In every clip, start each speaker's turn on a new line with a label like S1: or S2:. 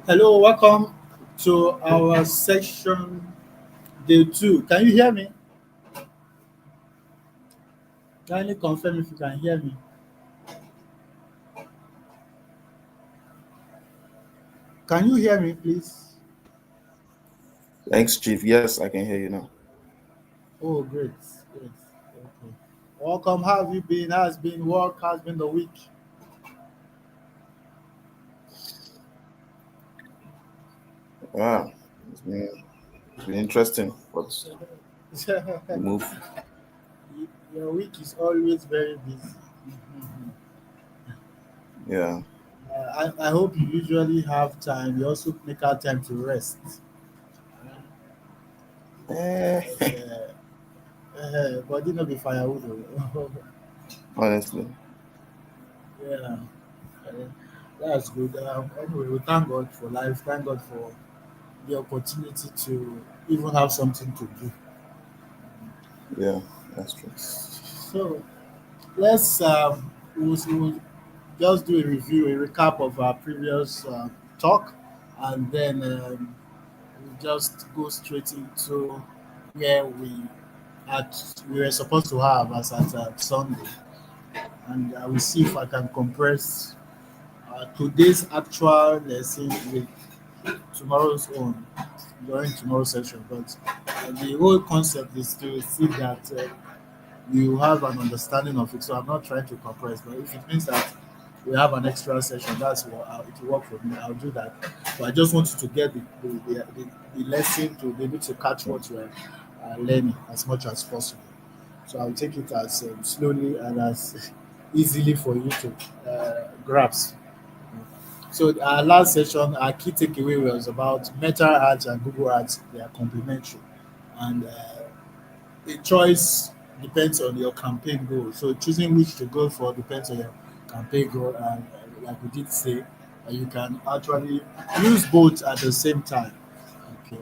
S1: Hello, welcome to our section day two. Can you hear me? Kindly confirm if you can hear me. Can you hear me, please?
S2: Thanks, Chief. Yes, I can hear you now.
S1: Oh, great, great. Okay. Welcome. How have you been? How has been work? How's been the week?
S2: Wow, it's been interesting, but we move.
S1: Your week is always very busy. Mhm.
S2: Yeah.
S1: I hope you usually have time. You also make out time to rest.
S2: Eh,
S1: Body no be firewood. Oh.
S2: honestly,
S1: Yeah. Uh, that's good. Anyway, we thank God for life. Thank God for the opportunity to even have something to do.
S2: yeah, that's true.
S1: So let's we'll just do a review, a recap of our previous talk, and then we'll just go straight into where we were supposed to have as at Sunday, and I will see if I can compress today's actual lesson with tomorrow's own during tomorrow's session. But the whole concept is to see that you have an understanding of it. So I'm not trying to compress, but if it means that we have an extra session, that's what it will work for me. I'll do that. But I just want you to get the lesson to be able to catch what you are learning as much as possible. So I'll take it as slowly and as easily for you to grasp. So our last session, our key takeaway was about Meta Ads and Google Ads. They are complementary, and the choice depends on your campaign goal. So choosing which to go for depends on your campaign goal, and like we did say, you can actually use both at the same time. Okay,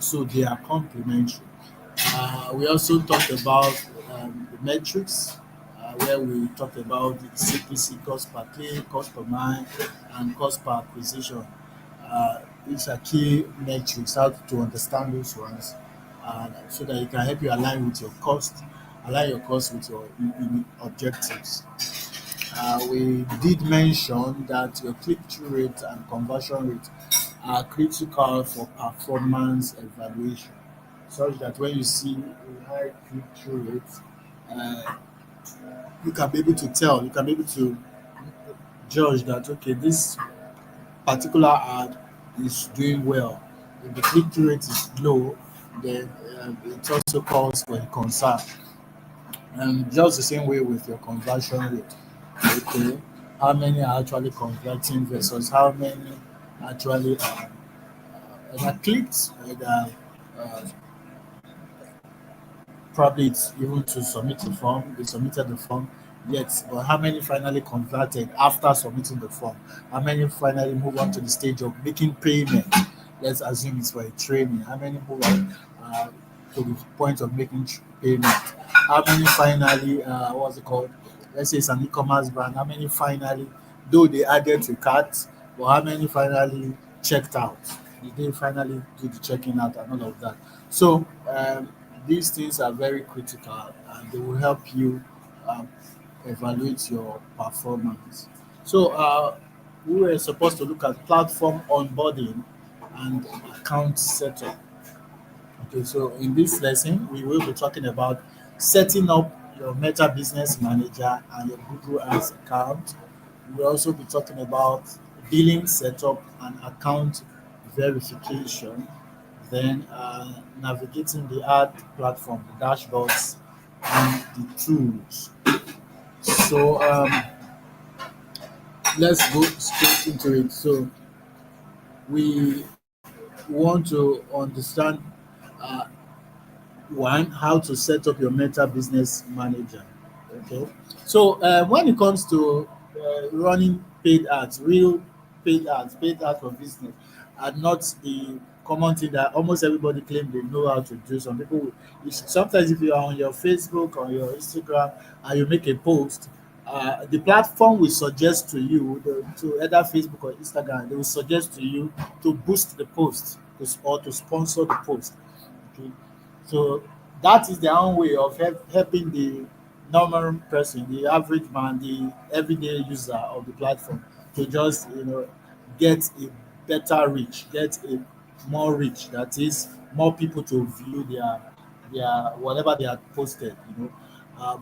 S1: so they are complementary. We also talked about the metrics, where we talked about the CPC, cost per click, cost per mile, and cost per acquisition. These are key metrics, how to understand those ones, so that it can help you align with your cost, align your cost with your objectives. We did mention that your click-through rate and conversion rate are critical for performance evaluation, such that when you see a high click-through rate, uh, you can be able to tell, you can be able to judge that okay, this particular ad is doing well. If the click-through rate is low, then it also calls for a concern. And just the same way with your conversion rate. Okay, how many are actually converting versus how many actually either clicked, either uh, probably it's even to submit the form, they submitted the form, yet, but how many finally converted after submitting the form? How many finally move on to the stage of making payment? Let's assume it's for a training. How many move on to the point of making payment? How many finally, what's it called? Let's say it's an e-commerce brand. How many finally, though they added to cart, but how many finally checked out? Did they finally do the checking out and all of that? So these things are very critical and they will help you um, evaluate your performance. So we were supposed to look at platform onboarding and account setup. Okay, so in this lesson, we will be talking about setting up your Meta Business Manager and your Google Ads account. We'll also be talking about billing setup and account verification, then navigating the ad platform, the dashboards, and the tools. So let's go straight into it. So we want to understand uh, one, how to set up your Meta Business Manager. Okay, so when it comes to running paid ads, real paid ads for business, and not the common thing that almost everybody claim they know how to do. Some people, sometimes if you are on your Facebook or your Instagram and you make a post, The platform will suggest to you, to either Facebook or Instagram, they will suggest to you to boost the post or to sponsor the post. Okay, so that is their own way of helping the normal person, the average man, the everyday user of the platform to just get a better reach, get a more reach. That is more people to view their whatever they had posted.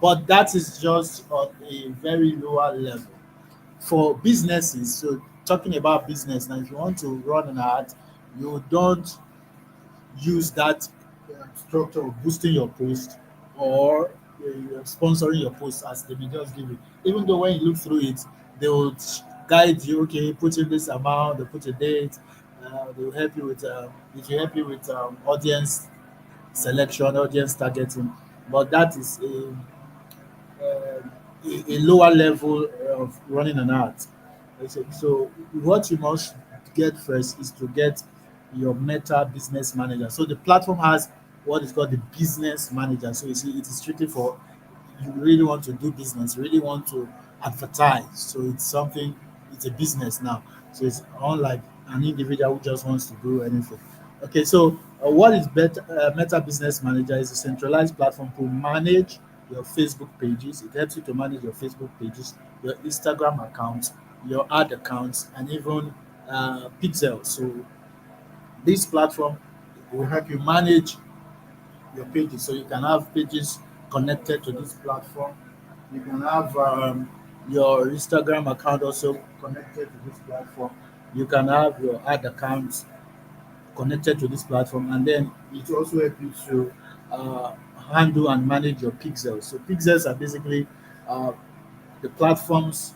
S1: But that is just on a very lower level for businesses. So talking about business now, if you want to run an ad, you don't use that structure of boosting your post or sponsoring your post as they may just give you. Even though when you look through it, they will guide you. Okay, put in this amount, they put a date. They will help you with it will help you with audience selection, audience targeting. But that is a lower level of running an ad. So what you must get first is to get your Meta Business Manager. So the platform has what is called the Business Manager. So you see, it is strictly for you really want to do business, you really want to advertise. So it's something, it's a business now. So it's unlike an individual who just wants to do anything. Okay, so what is Meta Business Manager is a centralized platform to manage your Facebook pages. It helps you to manage your Facebook pages, your Instagram accounts, your ad accounts, and even Pixel. So this platform will help you manage your pages. So you can have pages connected to this platform. You can have your Instagram account also connected to this platform. You can have your ad accounts connected to this platform, and then it will also help you to handle and manage your pixels. So pixels are basically uh, the platform's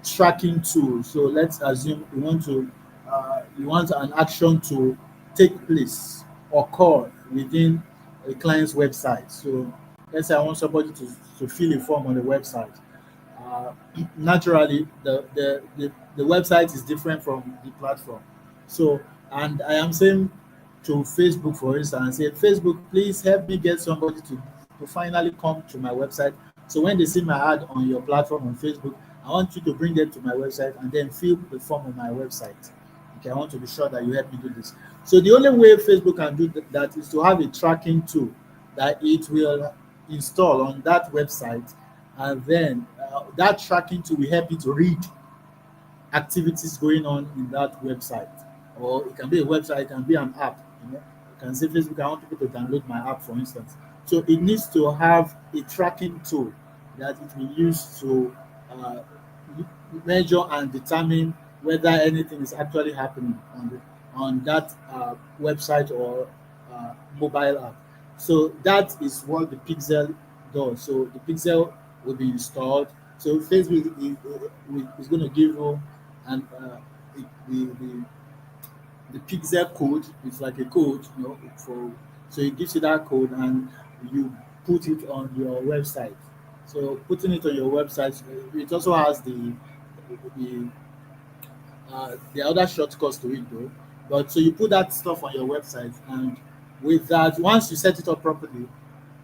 S1: tracking tool. So let's assume you want an action to take place, occur within a client's website. So let's say I want somebody to fill a form on the website. uh, Naturally the website is different from the platform. So, and I am saying to Facebook, for instance, say, Facebook, please help me get somebody to finally come to my website. So when they see my ad on your platform on Facebook, I want you to bring them to my website and then fill the form on my website. Okay, I want to be sure that you help me do this. So the only way Facebook can do that is to have a tracking tool that it will install on that website, and then that tracking tool will help you to read activities going on in that website. Or it can be a website, it can be an app. You can say, Facebook, I want people to download my app, for instance. So it needs to have a tracking tool that it will use to uh, measure and determine whether anything is actually happening on that website or mobile app. So that is what the Pixel does. So the Pixel will be installed. So Facebook is going to give you and the pixel code is like a code, for so it gives you that code and you put it on your website. So putting it on your website, it also has the the other shortcuts to it though. But so you put that stuff on your website, and with that, once you set it up properly,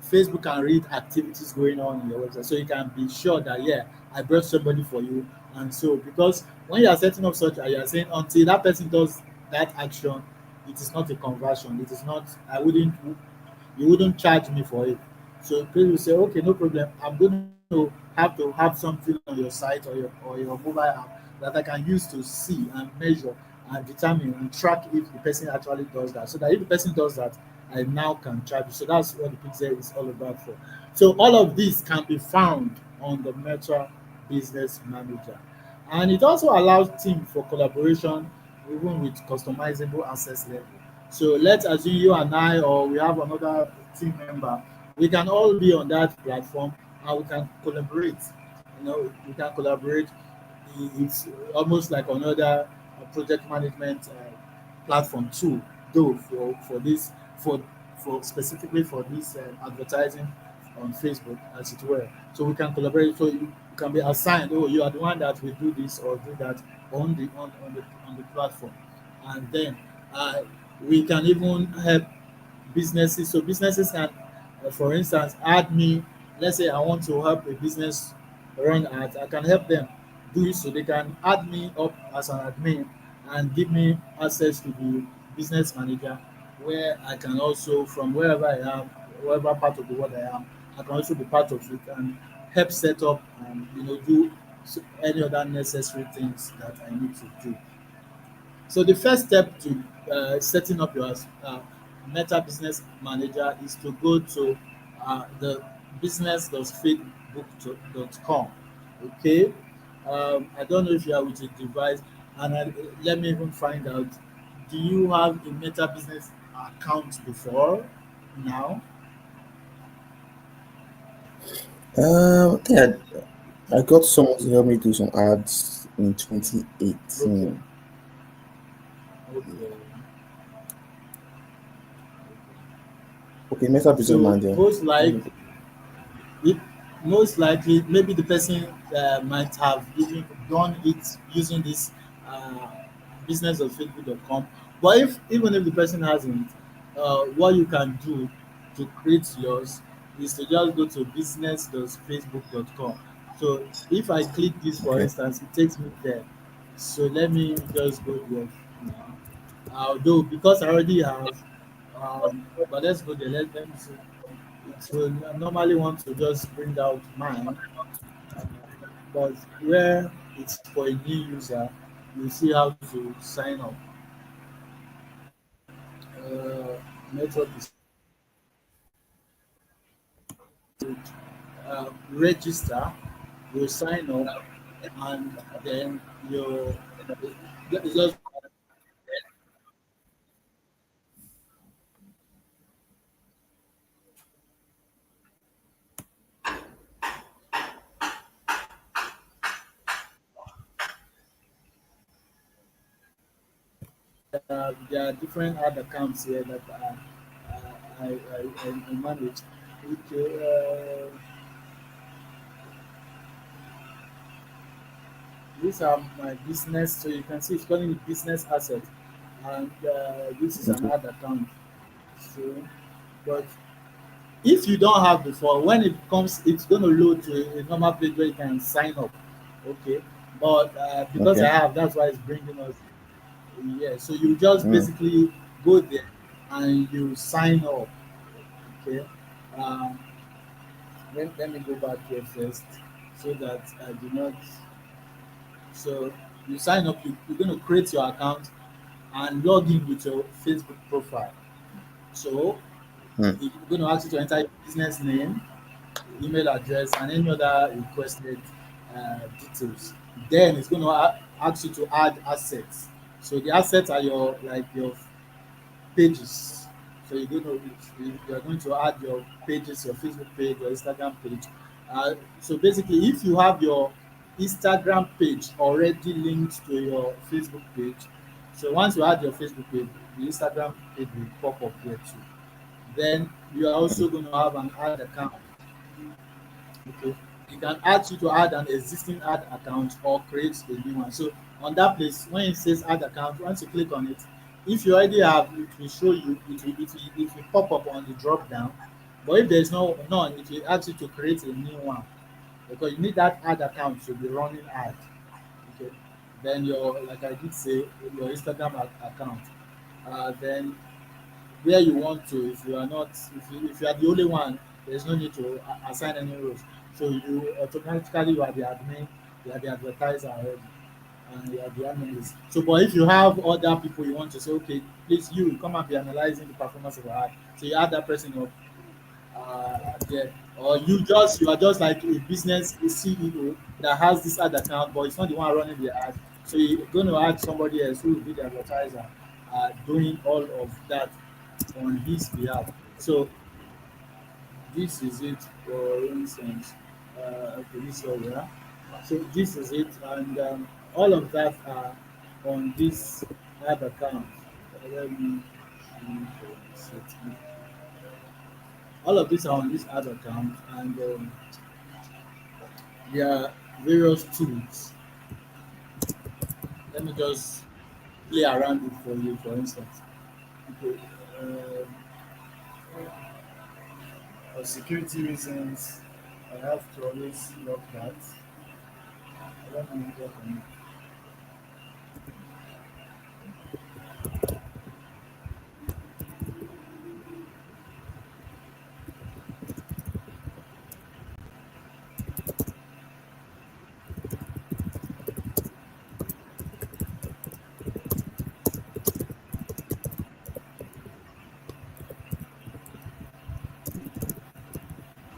S1: Facebook can read activities going on in your website, so you can be sure that, yeah, I brought somebody for you. And so because when you are setting up such, you are saying until that person does that action, it is not a conversion. It is not. You wouldn't charge me for it. So people will say, okay, no problem. I'm going to have something on your site or your mobile app that I can use to see and measure and determine and track if the person actually does that. So that if the person does that, I now can charge you. So that's what the Pixel is all about for. So all of this can be found on the Meta Business Manager. And it also allows team for collaboration even with customizable access level. So let's assume you and I, or we have another team member, we can all be on that platform and we can collaborate. We can collaborate. It's almost like another project management platform too, though for this for specifically for this advertising on Facebook, as it were. So we can collaborate. So you can be assigned. Oh, you are the one that will do this or do that on the platform, and then uh, we can even help businesses. So businesses can, for instance, add me. Let's say I want to help a business run ads, I can help them do it so they can add me up as an admin and give me access to the business manager where I can also from wherever I am, wherever part of the world I am, I can also be part of it and help set up and do any other necessary things that I need to do. So the first step to setting up your Meta Business Manager is to go to the business.facebook.com. Okay, I don't know if you are with a device, and let me even find out. Do you have a Meta Business account before now?
S2: I think I got someone to help me do some ads in
S1: Okay,
S2: 2018.
S1: okay.
S2: Okay, Meta Business
S1: So
S2: Manager.
S1: it, most likely maybe the person might have even done it using this uh, business of facebook.com, but if even if the person hasn't, what you can do to create yours is to just go to business.facebook.com. So if I click this, for
S2: Okay.
S1: instance, it takes me there. So let me just go there now. Although because I already have, but let's go there. Let me see. It will normally want to just bring out mine, uh, but where it's for a new user, you see how to sign up. Network is register, you sign up, and then you it's just there are different ad accounts here that I manage. Okay, these are my business, so you can see it's calling it business asset, and this is an
S2: Okay.
S1: ad account. So, but if you don't have before, when it comes, it's going to load to a normal page where you can sign up. Okay, but because I
S2: Okay.
S1: have, that's why it's bringing us. Yeah, so you just
S2: Mm.
S1: basically go there and you sign up. Okay, um, let me go back here first so that I do not. So you sign up, you're going to create your account and log in with your Facebook profile. So
S2: Mm.
S1: it's going to ask you to enter your business name, email address, and any other requested details. Then it's going to ask you to add assets. So the assets are your pages. So you're going to add your pages, your Facebook page, your Instagram page. So basically, if you have your Instagram page already linked to your Facebook page, so once you add your Facebook page, the Instagram page will pop up there too. Then you are also going to have an ad account. Okay, you can add you to add an existing ad account or create a new one. So on that place, when it says add account, once you click on it, if you already have, it will show you. It will pop up on the drop down. But if there's none, it will ask you to create a new one because you need that ad account to be running ad. Okay, then your like I did say your Instagram account. Then where you want to, if you are not, if you are the only one, there's no need to assign any roles. So you automatically you are the admin, you are the advertiser already, and you are the analyst. So but if you have other people you want to say, okay, please you come and be analyzing the performance of your ad, so you add that person up there, or you are just like a business a CEO that has this ad account, but it's not the one running the ad. So you're going to add somebody else who will be the advertiser, doing all of that on his behalf. So this is it, for instance. Okay, this area. So this is it, and all of that are on this ad account. Let me set it. All of these are on this ad account, and there are various tools. Let me just play around it for you, for instance. Okay, for security reasons, I have to always lock that. Let me get on.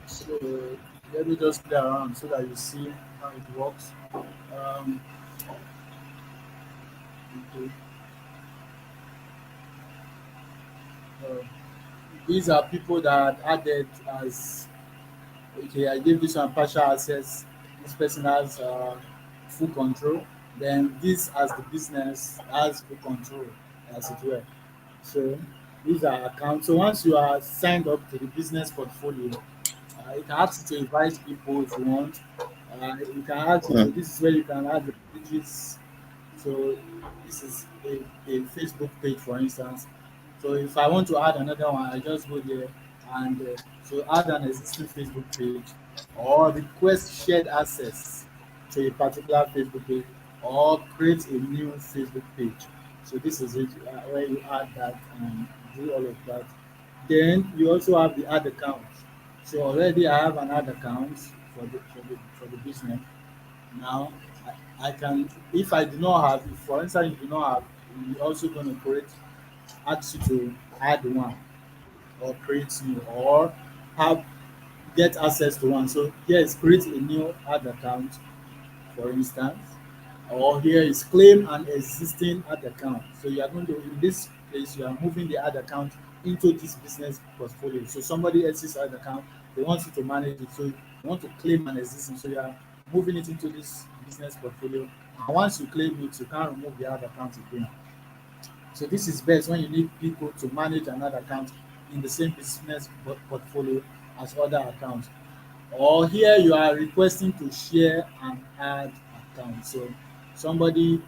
S1: So let me just play around so that you see how it works. Um, okay. Uh, these are people that are added as okay. I give this one partial access. This person has full control. Then this as the business has full control as it were. So these are accounts. So once you are signed up to the business portfolio, you can ask it to invite people if you want. You can ask it to,
S2: Mm.
S1: this is where you can add the pages. So this is a Facebook page, for instance. So if I want to add another one, I just go there and so add an existing Facebook page or request shared access to a particular Facebook page or create a new Facebook page. So this is it where you add that and do all of that. Then you also have the ad account. So already I have an ad account for the business. Now I can, if I do not have, if for instance you do not have, we also going to create, ask you to add one or create new or have get access to one. So yes, create a new ad account, for instance, or here is claim an existing ad account. So you are going to, in this place you are moving the ad account into this business portfolio. So somebody else's ad account, they want you to manage it. So you want to claim an existing, so you are moving it into this business portfolio. And once you claim it, you can't remove the ad account again. So this is best when you need people to manage another account in the same business portfolio as other accounts. Or here you are requesting to share an ad account. So somebody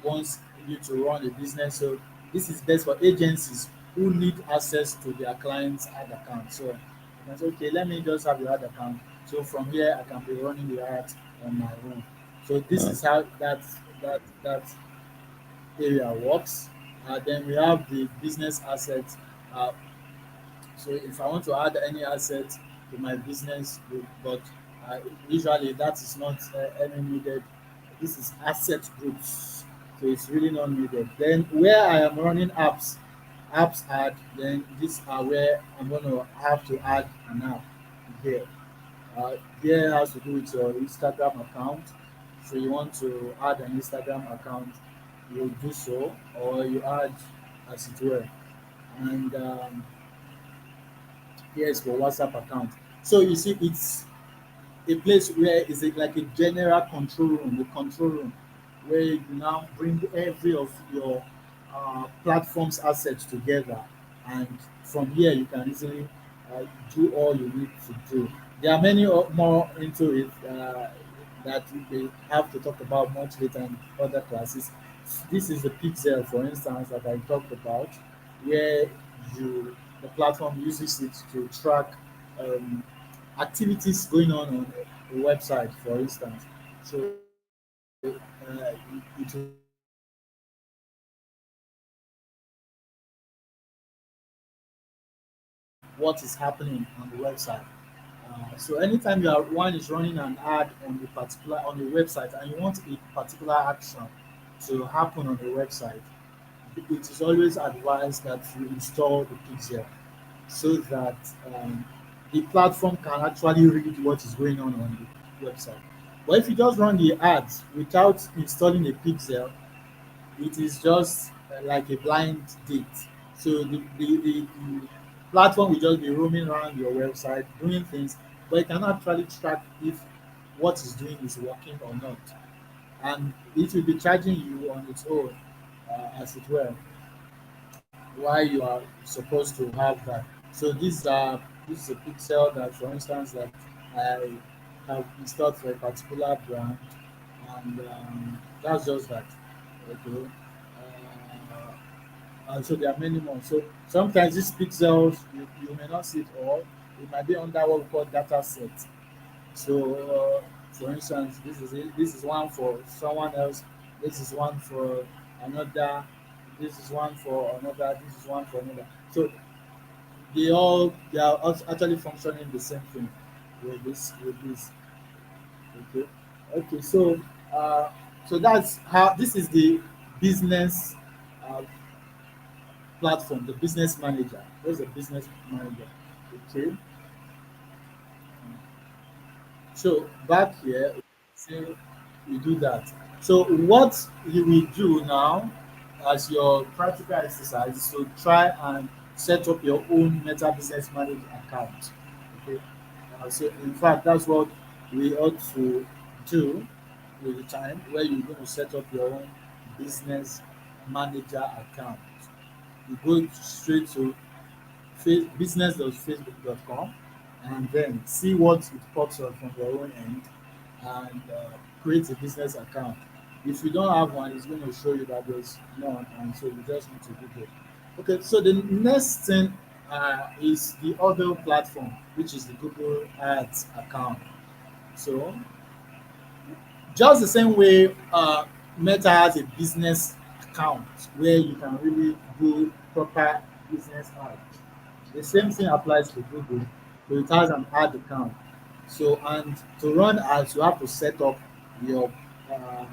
S1: wants you to run a business. So this is best for agencies who need access to their clients' ad account. So you can say, okay, let me just have your ad account. So from here I can be running the ad on my own. So this
S2: Mm.
S1: is how that area works. Then we have the business assets. Uh, so if I want to add any asset to my business, but uh, usually that is not any needed. This is asset groups, so it's really not needed. Then where I am running apps add. Then these are where I'm going to have to add an app here. Here has to do with your Instagram account. So you want to add an Instagram account, you do so, or you add as it were. And here's for WhatsApp account. So you see, it's a place where it's like a general control room, the control room, where you now bring every of your platform's assets together, and from here you can easily do all you need to do. There are many more into it that we have to talk about much later in other classes. This is the Pixel, for instance, that I talked about, where you the platform uses it to track um, activities going on a website, for instance. So it will what is happening on the website. So anytime you are one is running an ad on the particular on the website and you want a particular action to happen on the website, it is always advised that you install the Pixel so that the platform can actually read what is going on the website. But if you just run the ads without installing a Pixel, it is just like a blind date. So the platform will just be roaming around your website doing things, but it cannot actually track if what it's doing is working or not. And it will be charging you on its own, as it were, why you are supposed to have that. So this is a pixel that, for instance, that I have installed for a particular brand, and that's just that. Okay. And so there are many more. So sometimes these pixels you may not see it all. It might be under what we call data set. So For instance, this is it. This is one for someone else. This is one for another. This is one for another. This is one for another. So they are actually functioning the same thing with this. Okay. Okay. Uh, so that's how this is the business uh, platform, the business manager. There's a business manager. Okay. So back here, say you do that. So what you will do now as your practical exercise is to try and set up your own Meta Business Manager account. Okay. So in fact, that's what we ought to do with the time where you're going to set up your own business manager account. You go straight to business.facebook.com and then see what it pops up from your own end and create a business account. If you don't have one, it's going to show you that there's none, and so you just need to Google. Okay, so the next thing is the other platform, which is the Google Ads account. So just the same way Meta has a business account where you can really do proper business ads. The same thing applies to Google, but it has an ad account. So, and to run ads, you have to set up your uh,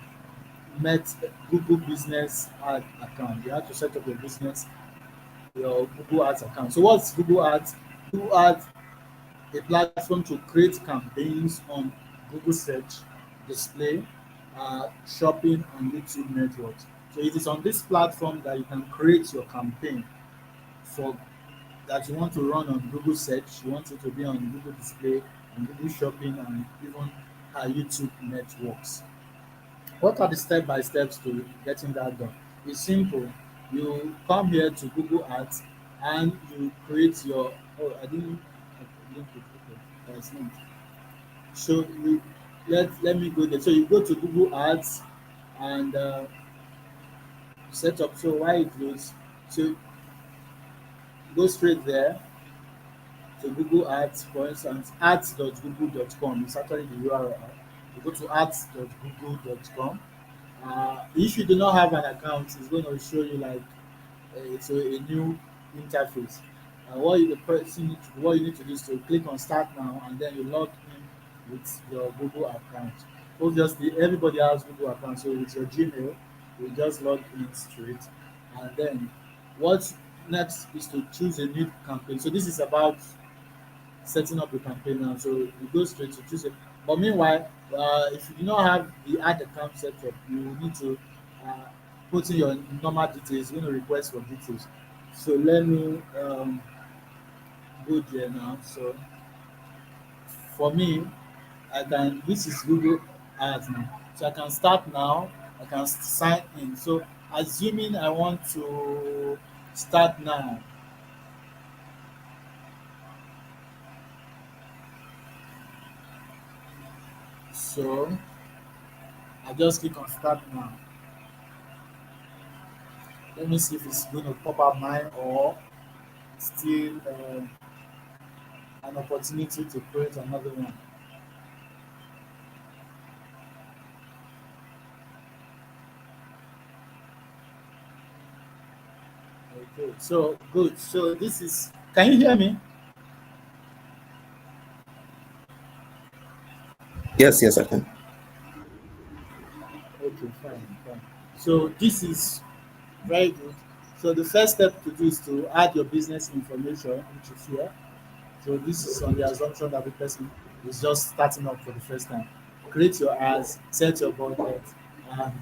S1: Met Google Business Ad account. You have to set up your Google Ads account. So, what's Google Ads? Google Ads a platform to create campaigns on Google Search, display, shopping, and YouTube networks. So, it is on this platform that you can create your campaign for that you want to run on Google Search, you want it to be on Google Display, on Google Shopping, and even YouTube networks. What are the step by steps to getting that done? It's simple. You come here to Google Ads and you create your. Oh, I didn't put okay. That's not. So let me go there. So you go to Google Ads and set up. So why it loads? So go straight there to Google Ads, for instance, ads.google.com is actually the URL. You go to ads.google.com. If you do not have an account, it's going to show you like it's a new interface. What you need to do is to click on Start Now, and then you log in with your Google account. Obviously, everybody has Google account, so with your Gmail, you just log in straight, and then what next is to choose a new campaign. So this is about setting up a campaign now. So you go straight to choose it. But meanwhile, if you do not have the ad account set up, you need to uh, put in your normal details. You're going to request for details. So let me go there now. So for me, I can. This is Google Ads now. So I can start now. I can sign in. So assuming I want to start now. So I just click on start now. Let me see if it's going to pop up mine or still an opportunity to create another one. Okay, so good. So this is. Can you hear me?
S2: Yes, yes, I can.
S1: Okay, fine, fine. So this is very good. So the first step to do is to add your business information, which is here. So this is on the assumption that the person is just starting up for the first time. Create your ads, set your budget, and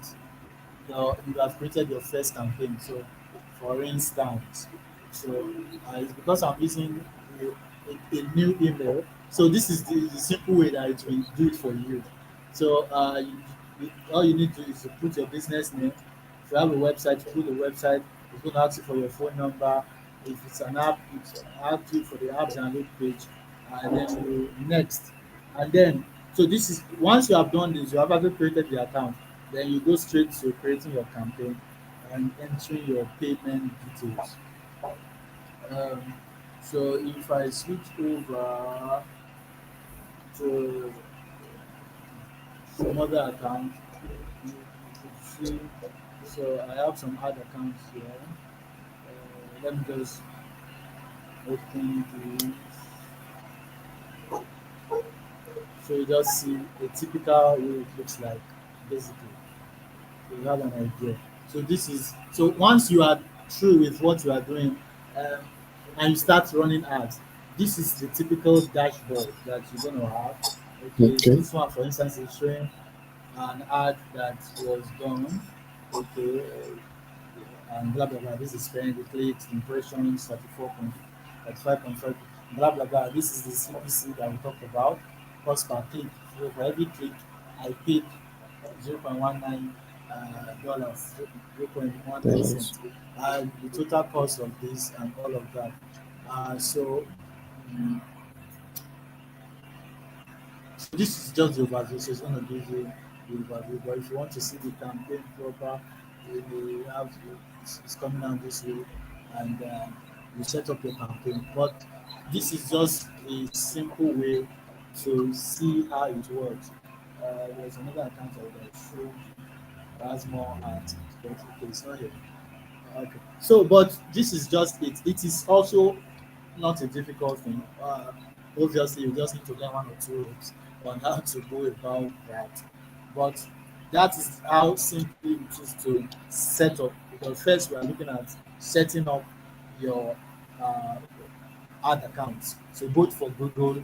S1: you have created your first campaign. So, for instance, so it's because I'm using a new email. So this is the simple way that it will do it for you. So all you need to do is to put your business name. If you have a website, you put the website. It's going to ask you for your phone number. If it's an app, it's ask you for the app download page, and then you next. And then, so this is once you have done this, you have already created the account. Then you go straight to creating your campaign and entering your payment details. Um, so if I switch over to some other accounts. You see, so I have some ad accounts here. Let me just open this. So you just see a typical way it looks like, basically. So you have an idea. So this is so once you are through with what you are doing, um, and you start running ads, this is the typical dashboard that you're going to have. Okay,
S2: Okay.
S1: this one, for instance, is showing an ad that was done. Okay, and blah blah blah. This is spend, the clicks, impressions, 35.5, blah blah blah. This is the CPC that we talked about, cost per click. So for every click, I paid 0.19 dollars, 0.19
S2: Dollars.
S1: cents. The total cost of this and all of that. So, mm, so this is just the overview. So it's going to give you the overview. But if you want to see the campaign proper, you have it's coming out this way, and you set up your campaign. But this is just a simple way to see how it works. There's another account I would have shown has more art, but okay, it's not here. Okay. So, but this is just it. It is also not a difficult thing. Obviously, you just need to learn one or two rules on how to go about that. But that is how simply it is to set up. Because first, we are looking at setting up your uh, ad accounts. So both for Google